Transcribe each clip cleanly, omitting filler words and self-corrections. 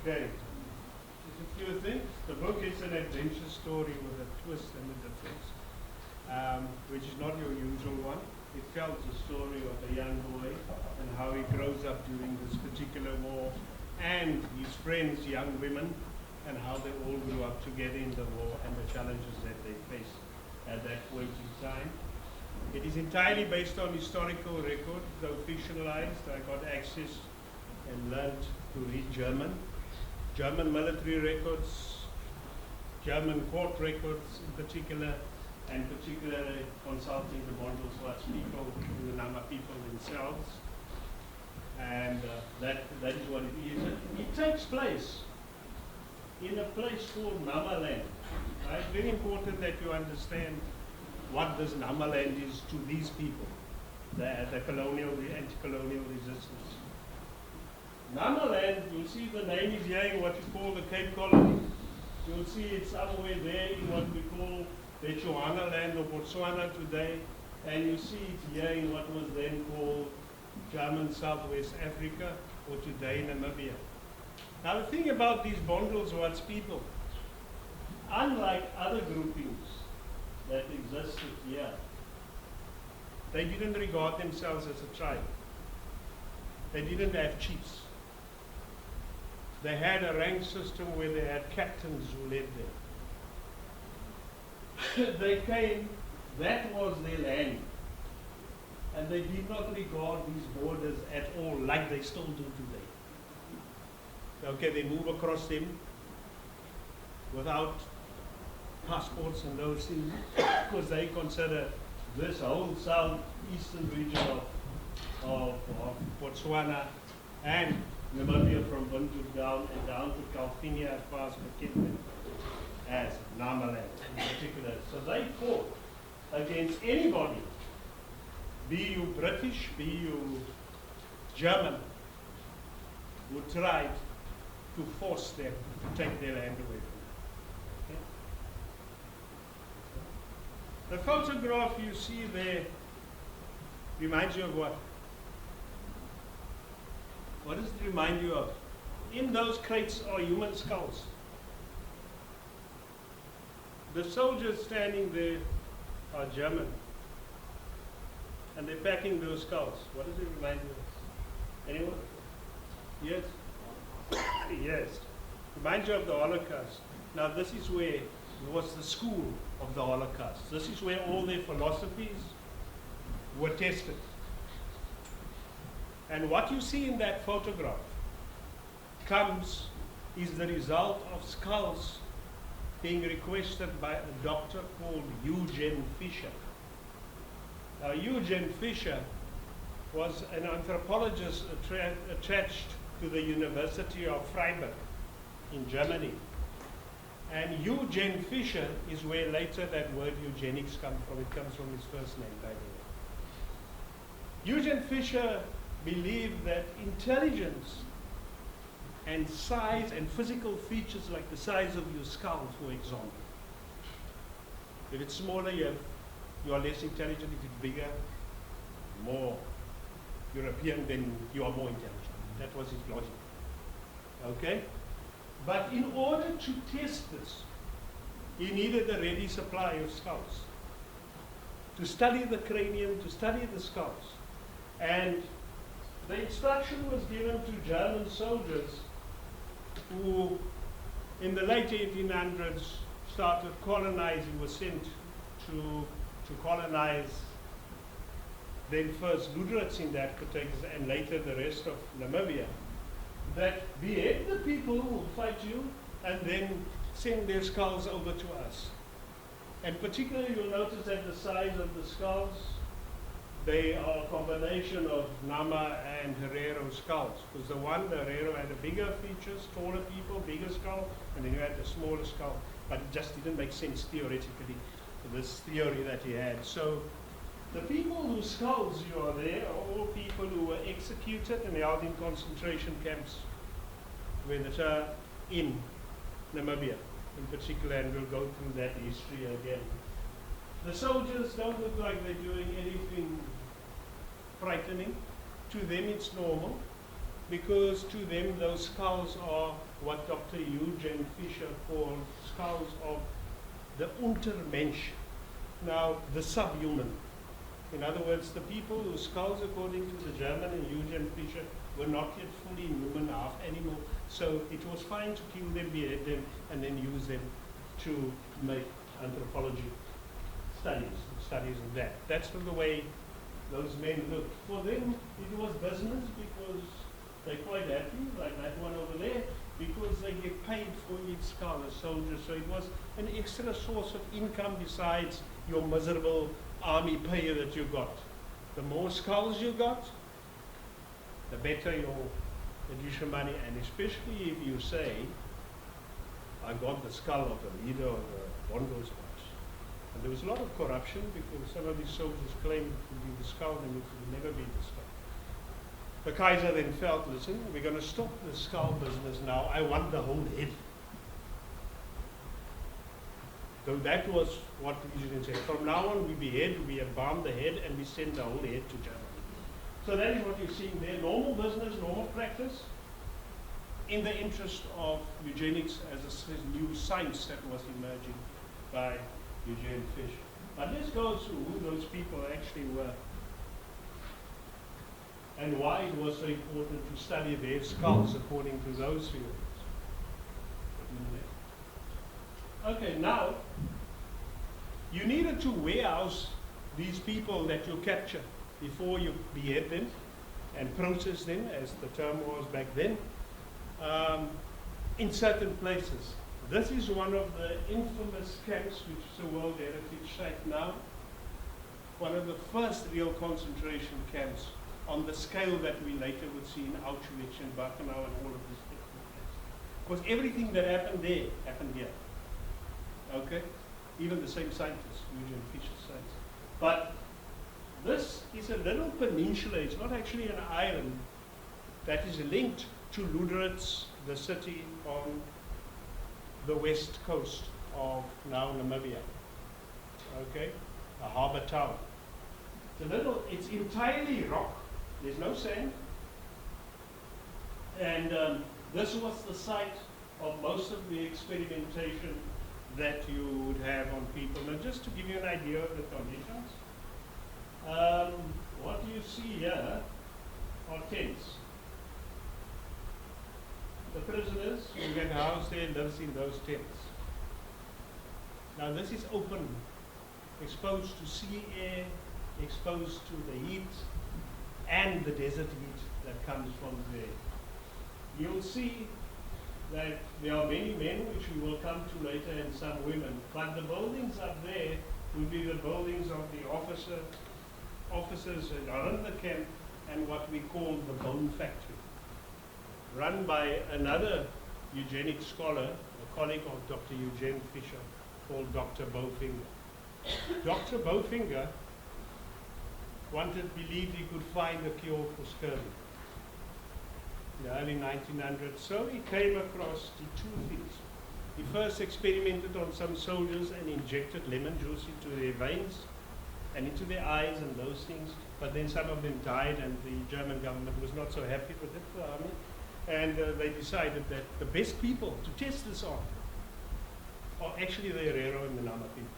Okay. There's a few things. The book is an adventure story with a twist and a difference, which is not your usual one. It tells the story of a young boy and how he grows up during this particular war, and his friends, young women, and how they all grew up together in the war and the challenges that they faced at that point in time. It is entirely based on historical record, though fictionalized. I got access and learned to read German military records, German court records in particular, and particularly consulting the Bondelswarts people, the Nama people themselves. And that is what it is. It takes place in a place called Nama land. Right? Very important that you understand what this Nama land is to these people, the anti-colonial resistance. Nama land, you'll see the name is here in what you call the Cape Colony. You'll see it's somewhere there in what we call the Johanna land or Botswana today, and you see it's here in what was then called German Southwest Africa, or today Namibia. Now the thing about these Bondelswarts people, unlike other groupings that existed here, they didn't regard themselves as a tribe. They didn't have chiefs. They had a rank system where they had captains who led them. They came, that was their land. And they did not regard these borders at all like they still do today. Okay, they move across them without passports and those things because they consider this whole southeastern region of Botswana and Namibia from Buntu down and down to Calvinia as far as Makitman as Namaland in particular. So they fought against anybody, be you British, be you German, who tried to force them to take their land away from them. Okay? The photograph you see there reminds you of what? What does it remind you of? In those crates are human skulls. The soldiers standing there are German. And they're packing those skulls. What does it remind you of? Anyone? Yes? Yes. Reminds you of the Holocaust. Now this is where it was the school of the Holocaust. This is where all their philosophies were tested. And what you see in that photograph is the result of skulls being requested by a doctor called Eugen Fischer. Now, Eugen Fischer was an anthropologist attached to the University of Freiburg in Germany. And Eugen Fischer is where later that word eugenics comes from. It comes from his first name, by the way. Eugen Fischer believed that intelligence and size and physical features like the size of your skull, for example. If it's smaller, you are less intelligent. If it's bigger, more European, then you are more intelligent. That was his logic. Okay? But in order to test this, he needed a ready supply of skulls. To study the cranium, to study the skulls. And the instruction was given to German soldiers who, in the late 1800s, started colonizing, were sent to colonize then first Lutherans in that particular, and later the rest of Namibia, that behead the people who fight you and then send their skulls over to us. And particularly you'll notice that the size of the skulls, they are a combination of Nama and Herero skulls. Because the Herero had a bigger features, taller people, bigger skull, and then you had a smaller skull. But it just didn't make sense theoretically, this theory that he had. So the people whose skulls you are there are all people who were executed and held in concentration camps in Namibia in particular, and we'll go through that history again. The soldiers don't look like they're doing anything frightening. To them it's normal. because to them those skulls are what Dr. Eugene Fischer called skulls of the Untermensch, now the subhuman. In other words, the people whose skulls, according to the German and Eugene Fischer, were not yet fully human, half animal, so it was fine to kill them, behead them, and then use them to make anthropology studies of that. That's the way those men looked. For them, it was business because they're quite happy, like that one over there, because they get paid for each skull as soldiers. So it was an extra source of income besides your miserable army pay that you got. The more skulls you got, the better your additional money, and especially if you say, I got the skull of the leader of the Bondelswarts. And there was a lot of corruption because some of these soldiers claimed to be the skull and it would never be the skull. The Kaiser then felt, listen, we're going to stop the skull business now. I want the whole head. So that was what Eugene said. From now on, we behead, we embalm the head, and we send the whole head to Germany. So that is what you're seeing there. Normal business, normal practice, in the interest of eugenics as a new science that was emerging by Eugene Fischer. But let's go to who those people actually were and why it was so important to study their skulls according to those theories. Okay, now, you needed to warehouse these people that you capture before you behead them and process them, as the term was back then, in certain places. This is one of the infamous camps which is a World Heritage Site now. One of the first real concentration camps on the scale that we later would see in Auschwitz and Birkenau and all of these different places. Because everything that happened there happened here. Okay? Even the same scientists, Eugene Fischer scientists. But this is a little peninsula, it's not actually an island, that is linked to Lüderitz, the city on the west coast of now Namibia. Okay? A harbor town. It's entirely rock, there's no sand. And this was the site of most of the experimentation that you would have on people. Now just to give you an idea of the conditions, what you see here are tents. The prisoners who get housed there lives in those tents. Now this is open, exposed to sea air, exposed to the heat and the desert heat that comes from there. You'll see that there are many men, which we will come to later, and some women. But the buildings up there would be the buildings of the officers that are in the camp and what we call the bone factory, run by another eugenic scholar, a colleague of Dr. Eugene Fischer, called Dr. Bowfinger. Dr. Bowfinger believed he could find a cure for scurvy in the early 1900s. So he came across the two things. He first experimented on some soldiers and injected lemon juice into their veins and into their eyes and those things. But then some of them died, and the German government was not so happy with it, the army. And they decided that the best people to test this on are actually the Herero and the Nama people.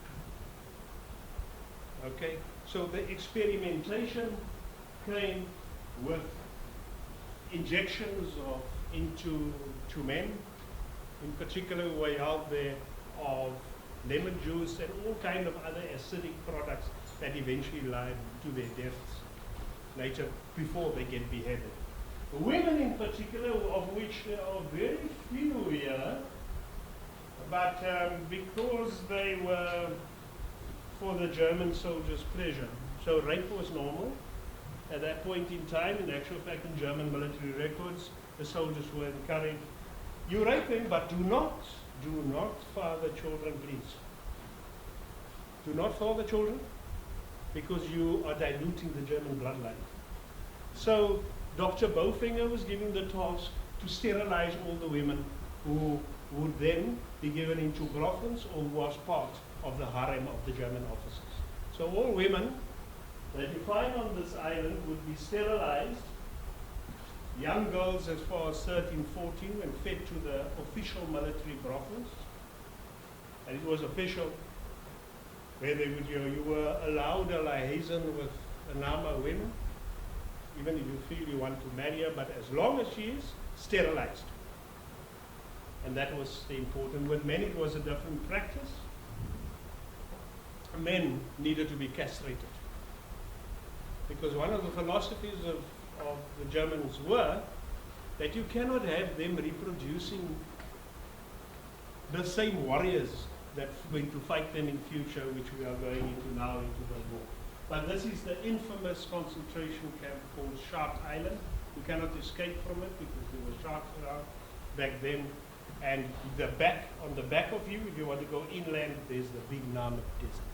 Okay? So the experimentation came with injections into men, in particular way out there of lemon juice and all kind of other acidic products that eventually led to their deaths later before they get beheaded. Women in particular, of which there are very few here, but because they were for the German soldiers' pleasure. So rape was normal. At that point in time, in actual fact, in German military records, the soldiers were encouraged, you rape them, but do not father children, please. Do not father children, because you are diluting the German bloodline. So Dr. Bowfinger was given the task to sterilize all the women who would then be given into brothels or was part of the harem of the German officers. So all women that you find on this island would be sterilized young girls as far as 13, 14 and fed to the official military brothels. And it was official, where they would, you were allowed a liaison with a Nama women, even if you feel you want to marry her, but as long as she is sterilized. And that was the important. With men it was a different practice. Men needed to be castrated. Because one of the philosophies of the Germans were that you cannot have them reproducing the same warriors that are going to fight them in future, which we are going into now into the war. But this is the infamous concentration camp called Shark Island. You cannot escape from it because there were sharks around back then. And on the back of you, if you want to go inland, there's the big Namib Desert.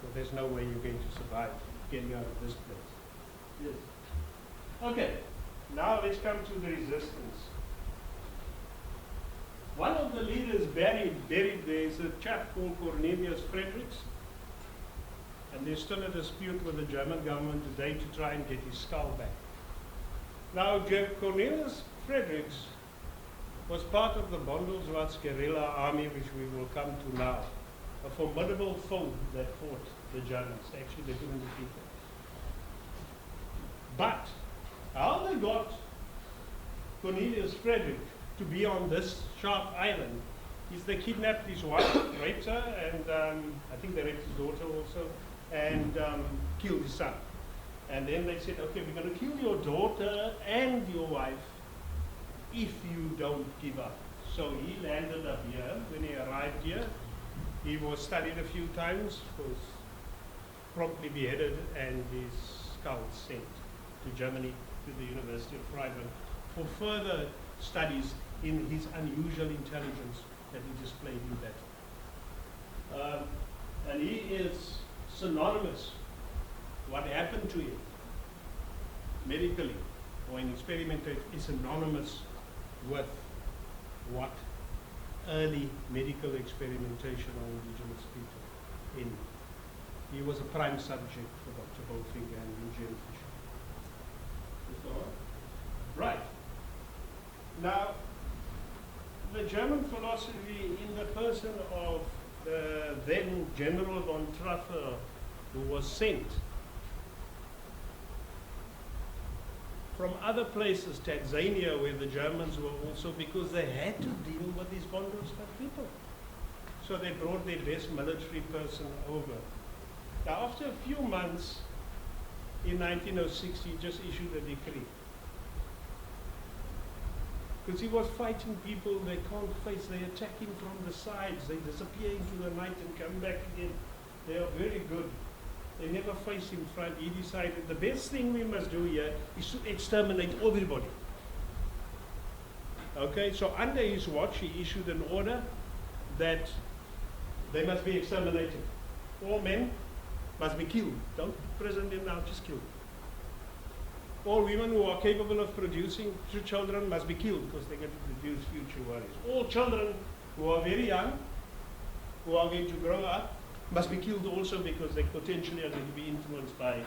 So there's no way you're going to survive getting out of this place. Yes. Okay, now let's come to the resistance. One of the leaders buried there is a chap called Cornelius Fredericks. And there's still a dispute with the German government today to try and get his skull back. Now, Cornelius Fredericks was part of the Bondelswarts guerrilla army, which we will come to now. A formidable foe that fought the Germans. Actually, they couldn't defeat them. But how they got Cornelius Frederick to be on this Shark Island is they kidnapped his wife, raped her, and I think they raped his daughter also, and killed his son. And then they said, okay, we're going to kill your daughter and your wife if you don't give up. So he landed up here. When he arrived here, he was studied a few times, was promptly beheaded, and his skull sent to Germany, to the University of Freiburg, for further studies in his unusual intelligence that he displayed in battle. And he is synonymous. What happened to him medically or in experimentation is synonymous with what early medical experimentation on indigenous people in. He was a prime subject for Dr. Bowfinger and Eugene Fischer. Right. Now, the German philosophy in the person of the then General von Truffer, who was sent from other places, Tanzania, where the Germans were also, because they had to deal with these Bondelswarts people. So they brought their best military person over. Now, after a few months, in 1906, he just issued a decree. Because he was fighting people they can't face. They're attacking from the sides. They disappear into the night and come back again. They are very good. They never face in front. He decided the best thing we must do here is to exterminate everybody. Okay, so under his watch, he issued an order that they must be exterminated. All men must be killed. Don't prison them now, just kill them. All women who are capable of producing children must be killed because they're going to produce future warriors. All children who are very young, who are going to grow up, must be killed also because they potentially are going to be influenced by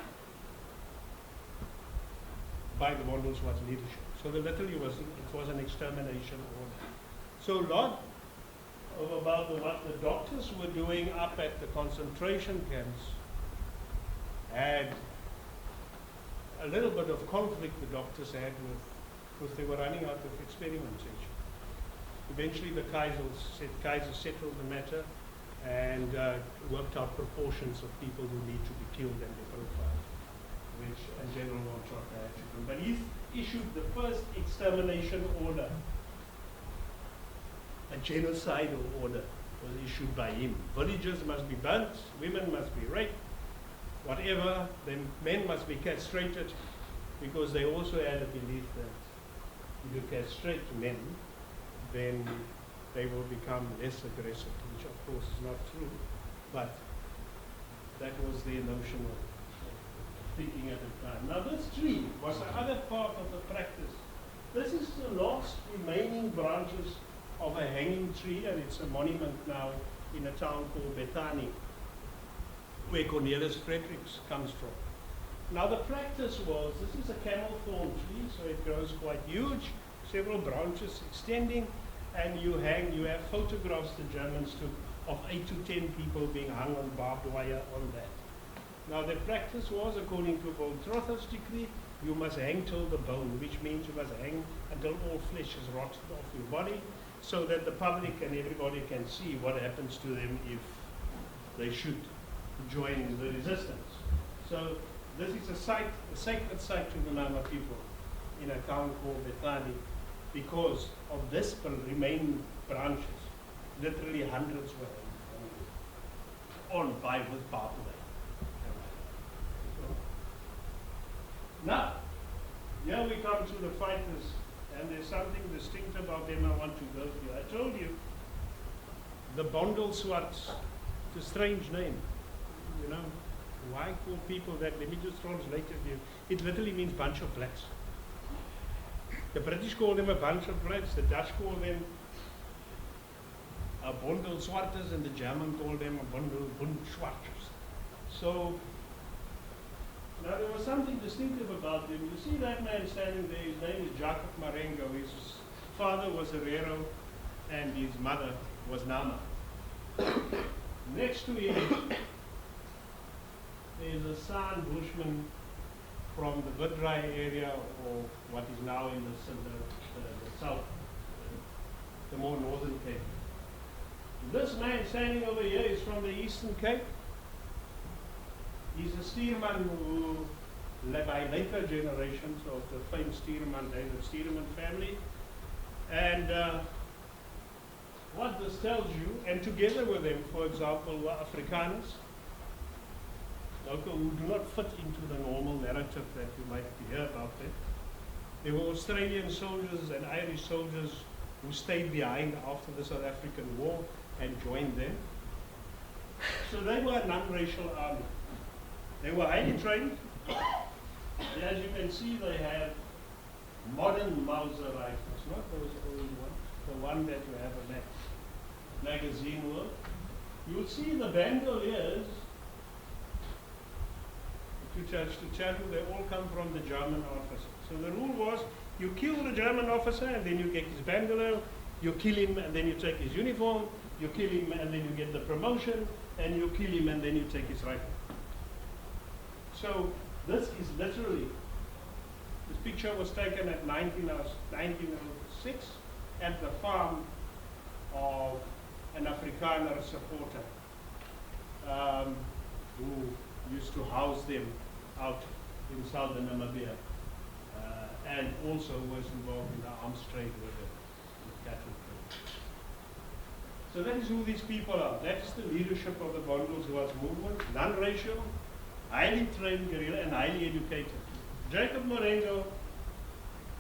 the Bondelswarts leadership. So literally it was an extermination order. So a lot of about what the doctors were doing up at the concentration camps had a little bit of conflict the doctors had with, because they were running out of experimentation. Eventually the Kaiser settled the matter and worked out proportions of people who need to be killed and their profiles, which General von Trotha had to do. But he issued the first extermination order. A genocidal order was issued by him. Villages must be burnt, women must be raped, whatever, then men must be castrated, because they also had a belief that if you castrate men, then they will become less aggressive, which of course is not true, but that was their notion of thinking at the time. Now this tree was the other part of the practice. This is the last remaining branches of a hanging tree, and it's a monument now in a town called Bethany, where Cornelius Fredericks comes from. Now the practice was, this is a camel thorn tree, so it grows quite huge, several branches extending, and you have photographs the Germans took of 8 to 10 people being hung on barbed wire on that. Now the practice was, according to Bondelswarts decree, you must hang till the bone, which means you must hang until all flesh is rotted off your body, so that the public and everybody can see what happens to them if they should join the resistance. So this is a sacred site to the Nama people in a town called Bethani, because of this remaining branches. Literally hundreds were on by with barbed wire. Now, here we come to the fighters, and there's something distinct about them I want to go through. I told you, the Bondelswarts, it's a strange name, you know. Why call people that? Let me just translate it here. It literally means bunch of blacks. The British call them a bunch of blacks, the Dutch call them a Bondelswarts, and the German call them a Bondelswarts. So, now there was something distinctive about him. You see that man standing there, his name is Jakob Marengo. His father was a Rero and his mother was Nama. Next to him is a San Bushman from the Veary area, or what is now in the south, the more northern Cape. This man standing over here is from the Eastern Cape. He's a steerman who, by later generations of the famous steerman, David Steerman family. And what this tells you, and together with them, for example, were Afrikaners, local who do not fit into the normal narrative that you might hear about them. There were Australian soldiers and Irish soldiers who stayed behind after the South African War and joined them. So they were a non-racial army. They were highly trained. And as you can see, they have modern Mauser rifles, not those old ones, the one that you have in that magazine world. You'll see the bandoliers, to tell you, they all come from the German officer. So the rule was, you kill the German officer and then you get his bandolier, you kill him and then you take his uniform, you kill him and then you get the promotion, and you kill him and then you take his rifle. So this is literally, this picture was taken at 1906 at the farm of an Afrikaner supporter who used to house them out in southern Namibia, and also was involved in the arms trade with the cattle trade. So that is who these people are. That is the leadership of the Bondelswarts movement, non-racial, highly trained guerrilla, and highly educated. Jakob Marengo,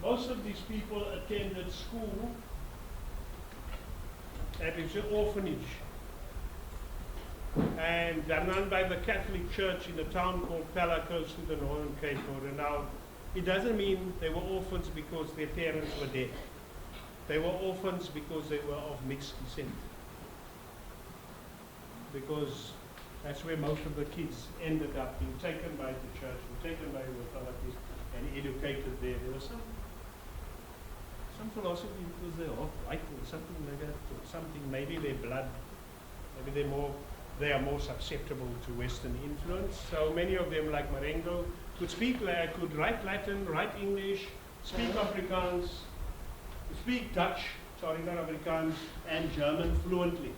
most of these people attended school at an orphanage, and they're run by the Catholic Church in a town called Pella, close to the Northern Cape. Now, it doesn't mean they were orphans because their parents were dead. They were orphans because they were of mixed descent. Because that's where most of the kids ended up being taken by the church, taken by the authorities, and educated there. There was some philosophy because they're all white or something like that, or something, maybe their blood, maybe they are more susceptible to Western influence. So many of them, like Marengo, could write Latin, write English, speak Afrikaans, speak Dutch, sorry, not Afrikaans, and German fluently.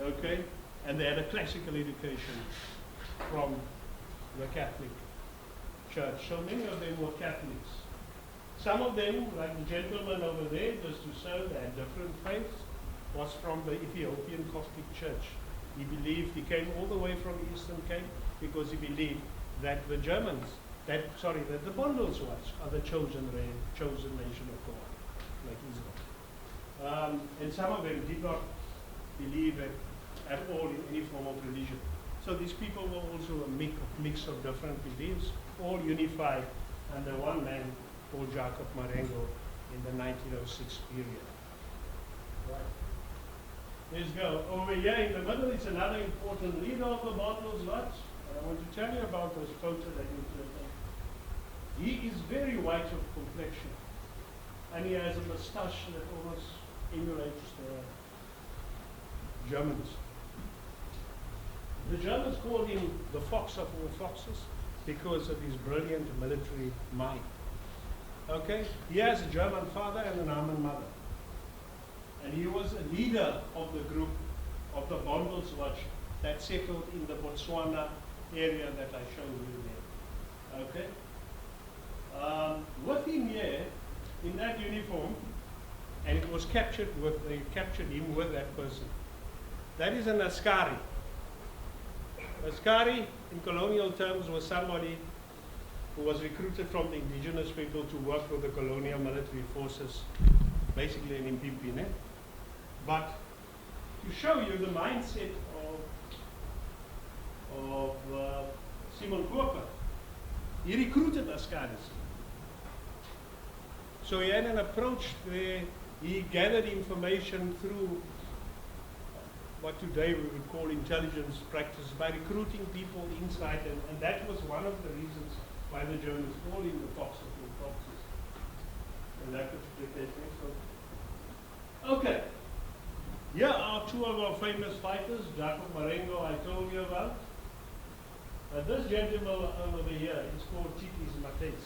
Okay? And they had a classical education from the Catholic Church. So many of them were Catholics. Some of them, like the gentleman over there, just to show they had different faiths, was from the Ethiopian Coptic Church. He believed, he came all the way from Eastern Cape because he believed that the Germans, that the Bondelswarts are the chosen nation of God, like Israel. And some of them did not believe it at all in any form of religion. So these people were also a mix of different beliefs, all unified under one man called Jakob Marengo in the 1906 period. Right. Let's go. Over here in the middle is another important leader of the Bondelswarts. I want to tell you about this photo that you took. He is very white of complexion, and he has a moustache that almost emulates the Germans. The Germans called him the fox of all foxes because of his brilliant military mind. Okay? He has a German father and an Armen mother. And he was a leader of the group of the Bondelswarts that settled in the Botswana area that I showed you there. Okay? With him here, in that uniform, and it was captured with, they captured him with that person. That is an askari. Askari, in colonial terms, was somebody who was recruited from the indigenous people to work with the colonial military forces, basically in Mpimpine. But to show you the mindset of Simon Koper, he recruited askaris. So he had an approach where he gathered information through what today we would call intelligence practice by recruiting people inside, and that was one of the reasons why the Germans called him the fox of all foxes. And that could take that next one. Okay. Here are two of our famous fighters, Jakob Marengo I told you about. This gentleman over here is called Titis Mates.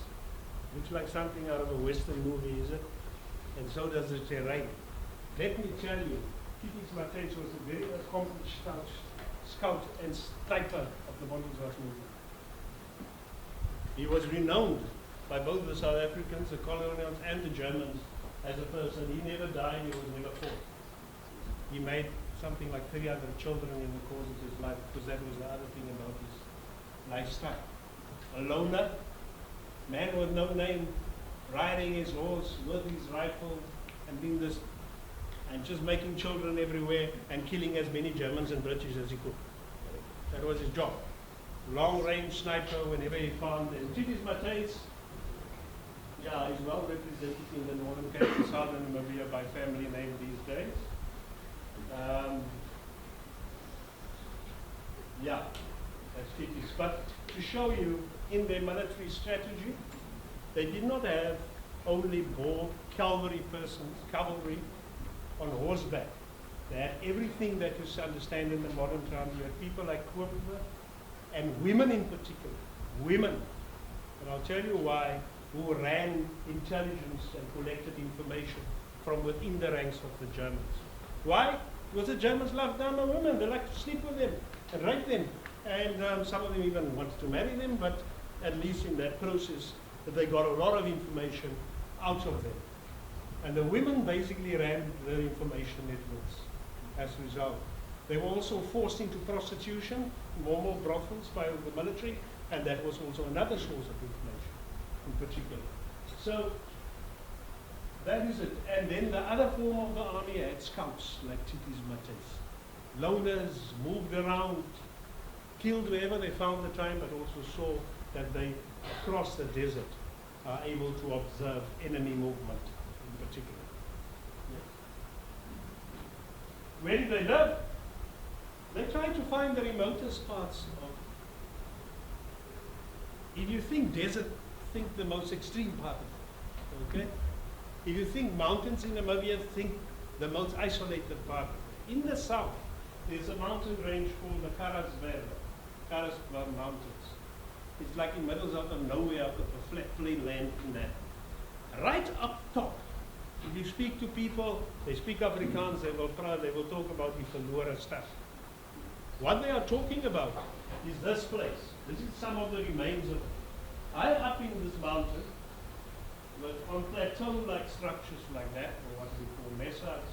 Looks like something out of a Western movie, is it? And so does the terrain. Let me tell you, Titis Mates was a very accomplished scout and sniper of the Bondelswarts movement. He was renowned by both the South Africans, the colonials, and the Germans as a person. He never died, he was never fought. He made something like 300 children in the course of his life, because that was the other thing about his lifestyle. A loner, man with no name, riding his horse with his rifle and doing this, and just making children everywhere and killing as many Germans and British as he could. That was his job. Long range sniper whenever he found them. Titis Mates, yeah, he's well represented in the Northern Cape and Southern Namibia by family name these days. Yeah, that's Titis. But to show you, in their military strategy, they did not have only bold cavalry on horseback. They had everything that you understand in the modern time. You had people like Koper, and women in particular. Women. And I'll tell you why, who ran intelligence and collected information from within the ranks of the Germans. Why? Because the Germans loved Dharma women. They liked to sleep with them and rape them. And some of them even wanted to marry them, but at least in that process, they got a lot of information out of them. And the women basically ran the information networks as a result. They were also forced into prostitution, normal brothels by the military, and that was also another source of information in particular. So that is it. And then the other form of the army had scouts like Titis Mates. Loners, moved around, killed wherever they found the time, but also saw that they, across the desert, are able to observe enemy movement in particular. Yeah. Where did they live? They tried to find the remotest parts of. If you think desert, think the most extreme part of it. Okay? If you think mountains in Namibia, think the most isolated part of it. In the south, there's a mountain range called the Karasberg Mountains. It's like in the middle of nowhere, out of a flat plain land in that. Right up top, if you speak to people, they speak Afrikaans, they will talk about the verloren stuff. What they are talking about is this place. This is some of the remains of it. High up in this mountain, but on plateau-like structures like that, or what we call mesas,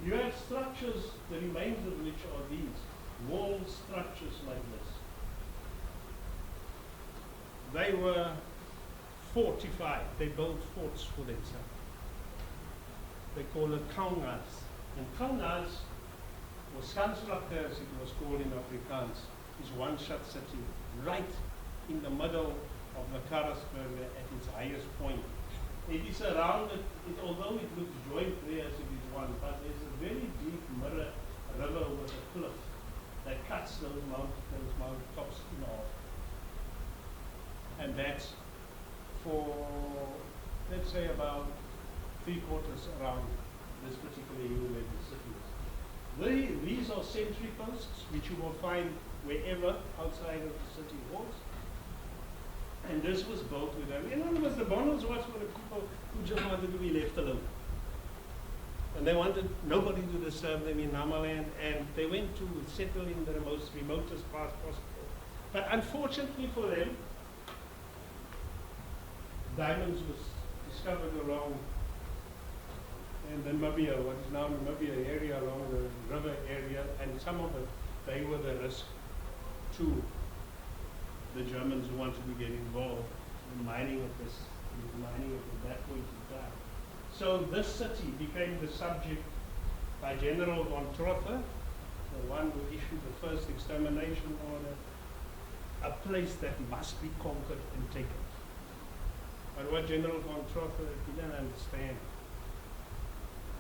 you have structures, the remains of which are these, wall structures like this. They were fortified. They built forts for themselves. They call it kangas. And kangas, or Skansrakke as it was called in Afrikaans, is one shot city right in the middle of the Karasberg at its highest point. It is surrounded, although it looks joint there as it is one, but there's a very deep mirror river with a cliff that cuts those mountain tops in half. And that's for, let's say, about 3/4 around this particular human city. These are sentry posts, which you will find wherever outside of the city walls. And this was built with them. In other words, the Bondelswarts were the people who just wanted to be left alone. And they wanted nobody to disturb them in Namaland, and they went to settle in the most remotest part possible. But unfortunately for them, diamonds was discovered along in the Namibia, what is now Namibia area, along the river area, and some of it, they were the risk to the Germans who wanted to get involved in mining at that point in time. So this city became the subject by General von Trotha, the one who issued the first extermination order, a place that must be conquered and taken. But what General von Trotha didn't understand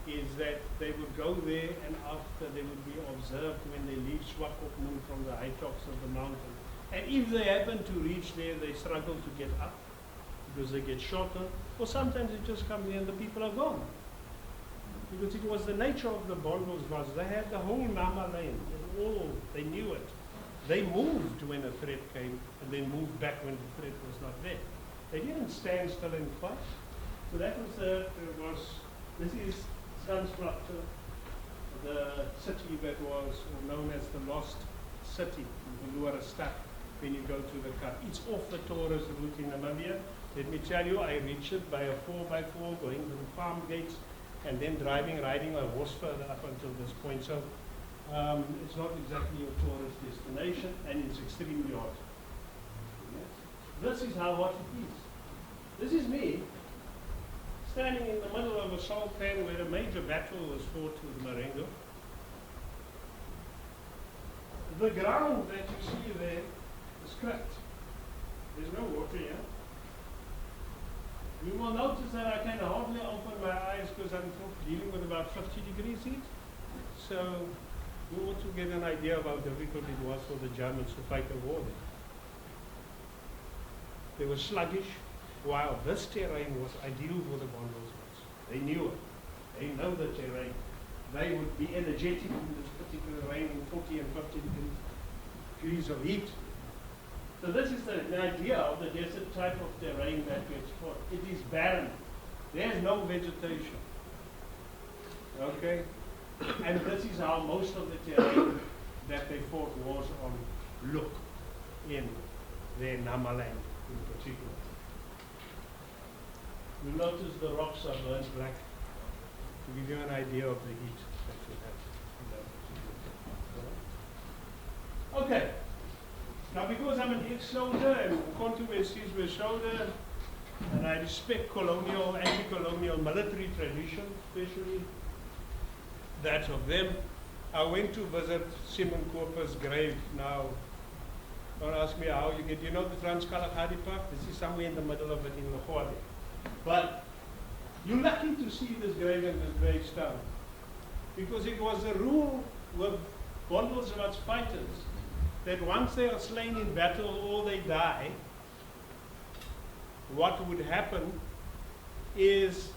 is that they would go there, and after they would be observed when they leave Swakopmund from the high tops of the mountain. And if they happen to reach there, they struggle to get up because they get shorter, or sometimes they just come there and the people are gone. Because it was the nature of the Bondelswarts. They had the whole Namaland, they knew it. They moved when a threat came, and then moved back when the threat was not there. They didn't stand still and fight. So that was this is Sandflakte, the city that was known as the Lost City, the Luara Stad, when you go to the Kaap. It's off the tourist route in Namibia. Let me tell you, I reached it by a 4x4, going to the farm gates, and then riding a horse further up until this point. So it's not exactly a tourist destination, and it's extremely hot. Yes. This is how hot it is. This is me standing in the middle of a salt pan where a major battle was fought with Marengo. The ground that you see there is cracked. There's no water here. You will notice that I can hardly open my eyes because I'm dealing with about 50 degrees heat. So you ought to get an idea of how difficult it was for the Germans to fight the war there. They were sluggish, while this terrain was ideal for the Bondelswarts. They knew it. They know the terrain. They would be energetic in this particular rain in 40 and 50 degrees of heat. So this is the idea of the desert type of terrain that gets fought. It is barren. There's no vegetation. Okay? And this is how most of the terrain that they fought wars on look in their Namaland in particular. You notice the rocks are burnt black to give you an idea of the heat that you have in that particular. Okay. Now, because I'm an ex-soldier and controversies with soldier, and I respect colonial, anti-colonial military tradition, especially that of them, I went to visit Simon Cooper's grave. Now, don't ask me how you get. You know the Transkalahari Park? This is somewhere in the middle of it in Lahore. But you're lucky to see this grave and this gravestone, because it was a rule with Bondelswarts fighters that once they are slain in battle or they die, what would happen is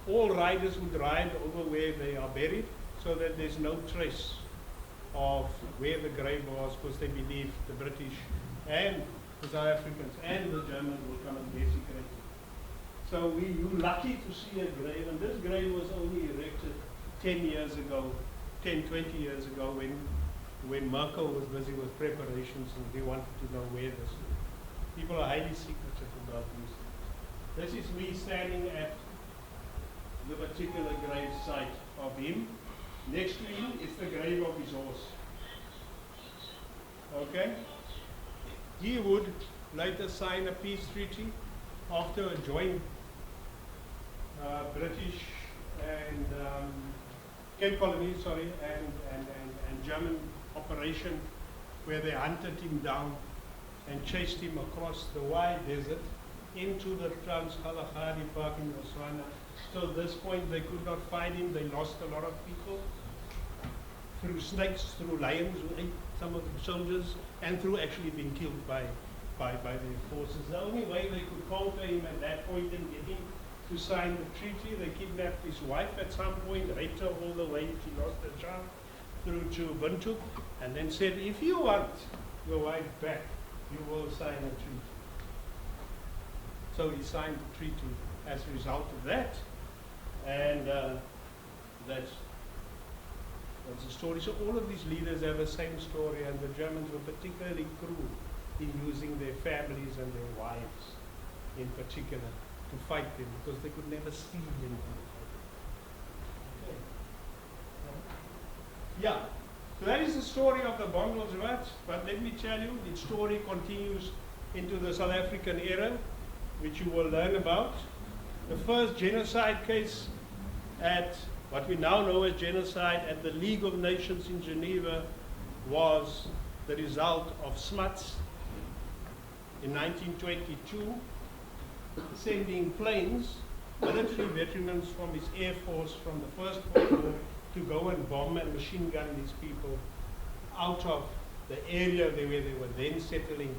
all riders would ride over where they are buried so that there's no trace of where the grave was, because they believe the British and the South Africans and the Germans will come and desecrate it. So you're lucky to see a grave, and this grave was only erected 10 years ago, 10, 20 years ago, when Merkel was busy with preparations and they wanted to know where this is. People are highly secretive about these things. This is me standing at the particular grave site of him. Next to him is the grave of his horse. Okay? He would later sign a peace treaty after a joint British and Cape Colony, and German operation, where they hunted him down and chased him across the wide desert into the Transkalahari Park in Botswana. So at this point they could not find him. They lost a lot of people through snakes, through lions who ate some of the soldiers, and through actually being killed by by their forces. The only way they could conquer him at that point and get him to sign the treaty, they kidnapped his wife at some point, raped her all the way, she lost her child, through to Buntuk, and then said, if you want your wife back, you will sign a treaty. So he signed the treaty as a result of that, and that's the story. So all of these leaders have the same story, and the Germans were particularly cruel in using their families and their wives in particular to fight them, because they could never see them. Okay. Yeah, so that is the story of the Bondelswarts, but let me tell you, the story continues into the South African era, which you will learn about. The first genocide case at what we now know as genocide at the League of Nations in Geneva was the result of Smuts in 1922, sending planes, military veterans from his air force from the First World War to go and bomb and machine gun these people out of the area where they were then settling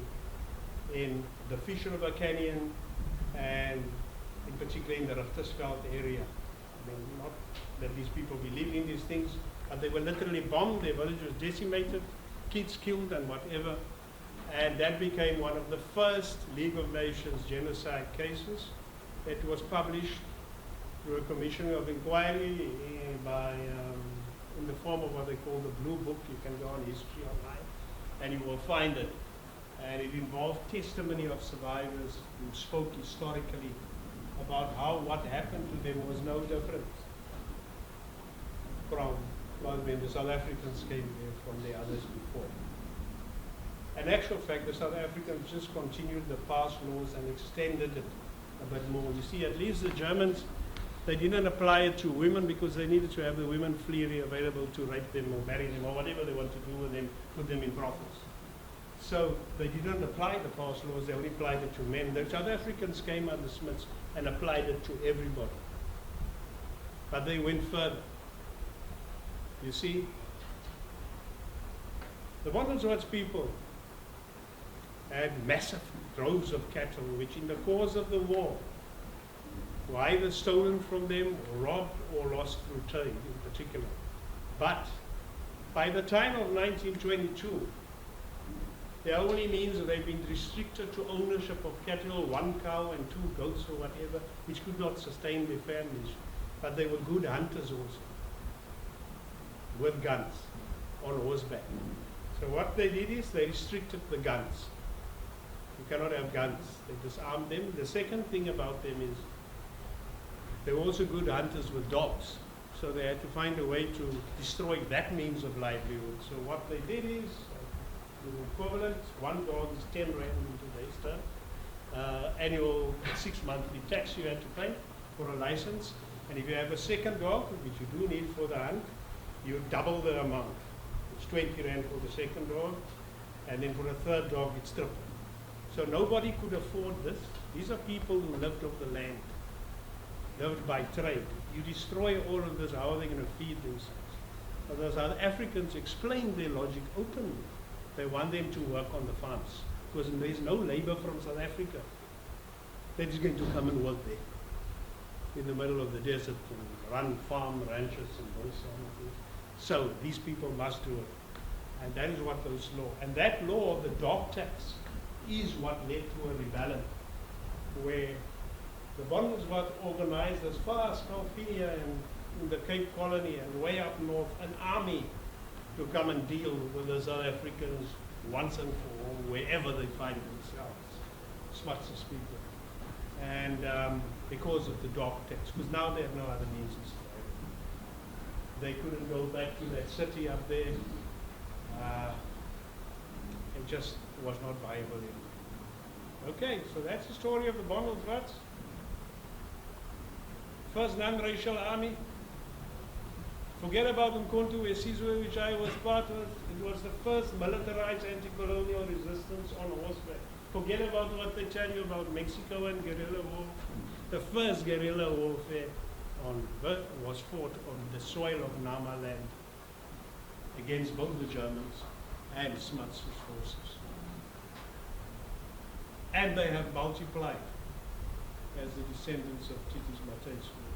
in the Fish River Canyon and in particular in the Richtersveld area. I mean, not that these people believed in these things, but they were literally bombed, their village was decimated, kids killed and whatever. And that became one of the first League of Nations genocide cases. It was published through a commission of inquiry in the form of what they call the Blue Book. You can go on History Online and you will find it. And it involved testimony of survivors who spoke historically about how what happened to them was no different from when the South Africans came there from the others before. In actual fact, the South Africans just continued the past laws and extended it a bit more. You see, at least the Germans, they didn't apply it to women because they needed to have the women freely available to rape them or marry them or whatever they want to do with them, put them in brothels. So they didn't apply the past laws, they only applied it to men. The South Africans came under Smiths and applied it to everybody. But they went further. You see, the Bondelswarts people had massive droves of cattle, which in the course of the war were either stolen from them, or robbed, or lost through trade in particular. But by the time of 1922, their only means that they've been restricted to ownership of cattle, 1 cow and 2 goats or whatever, which could not sustain their families. But they were good hunters also, with guns, on horseback. So what they did is they restricted the guns. You cannot have guns. They disarmed them. The second thing about them is they were also good hunters with dogs. So they had to find a way to destroy that means of livelihood. So what they did is, the equivalent, 1 dog is 10 rand in today's term. Annual 6 monthly tax you had to pay for a license. And if you have a second dog, which you do need for the hunt, you double the amount. It's 20 rand for the second dog, and then for a third dog it's triple. So nobody could afford this. These are people who lived off the land, lived by trade. You destroy all of this, how are they going to feed themselves? But the South Africans explained their logic openly. They want them to work on the farms, because there's no labor from South Africa that is going to come and work there in the middle of the desert and run farm ranches and those sort of things. So these people must do it. And that is what those law. And that law of the dog tax is what led to a rebellion where the Bondelswarts organized as far as Calvinia and in the Cape Colony and way up north an army to come and deal with the South Africans once and for all, wherever they find themselves, Smuts' people. And because of the dog tax, because now they have no other means of survival. They couldn't go back to that city up there. It just was not viable anymore. Okay, so that's the story of the Bondelswarts. First non-racial army. Forget about Umkhonto we Sizwe, which I was part of. It was the first militarized anti-colonial resistance on horseback. Forget about what they tell you about Mexico and guerrilla war. The first guerrilla warfare was fought on the soil of Nama land against both the Germans and Smuts' forces. and they have multiplied as the descendants of Titus Matthäus.